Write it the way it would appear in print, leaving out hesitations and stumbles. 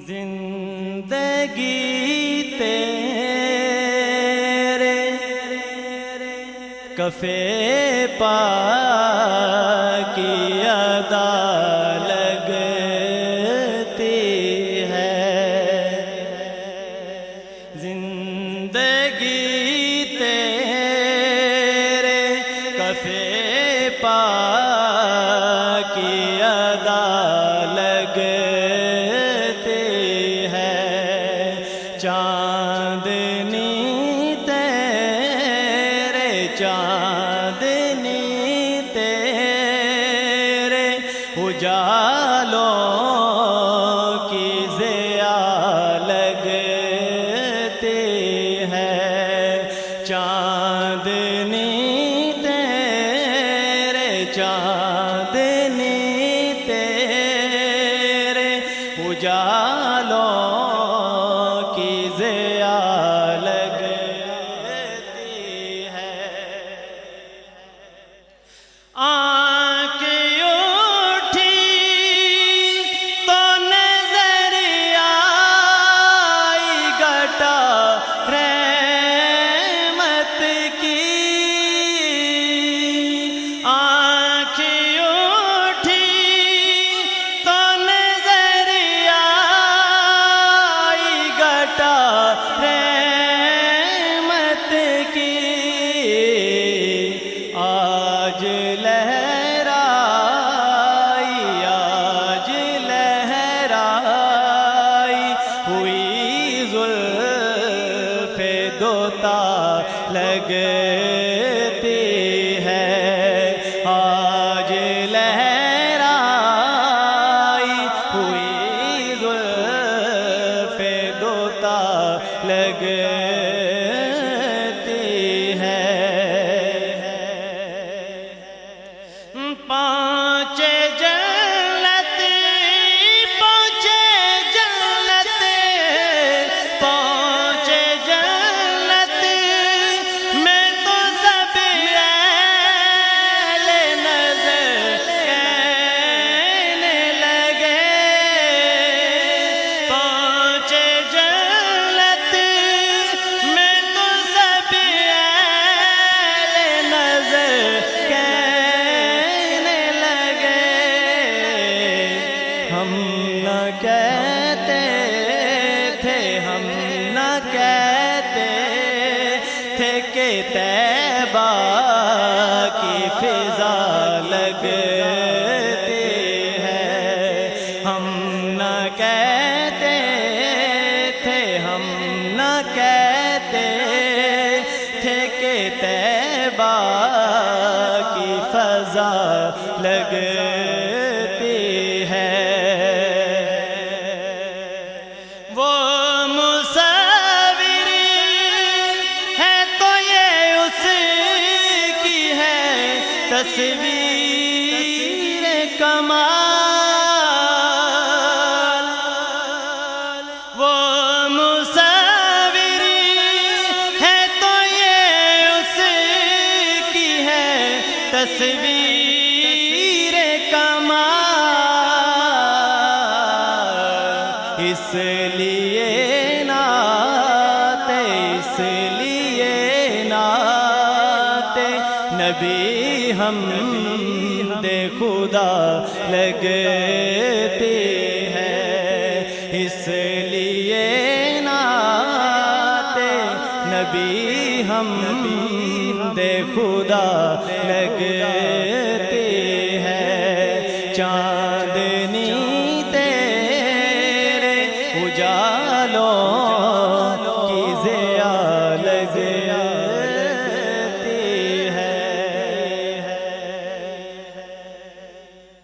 زندگی تیرے کفے پا کی ادا لگتی ہے، زندگی تیرے کفے پا کی ادا چاندنی تیرے چاندنی تیرے اجالوں کی ضیاء لگتی ہے، چاندنی تیرے چاندنی تیرے اجالوں لگتی ہے، آج لہرائی ہوئی زلف دوتا لگتی ہے، پہنچے جنت پہنچے جنت پہنچے جنت میں تو سب اہل نظر کہنے لگے، پہنچے جنت میں تو سب اہل نظر ہم نہ کہتے تھے ہم نہ کہتے تھے کہ طیبہ کی فضا لگتی ہے، ہم نہ کہتے تھے ہم نہ کہتے تھے کہ طیبہ کی فضا لگتی ہے، وہ مصور ہے تو یہ اس کی ہے تصویر کمال، وہ مصور ہے تو یہ اس کی ہے تصویر کمال، اس لیے نبی ہم دے خدا لگتی ہے، اس لیے نعت نبی ہم دے خدا لگتی ہے، چاندنی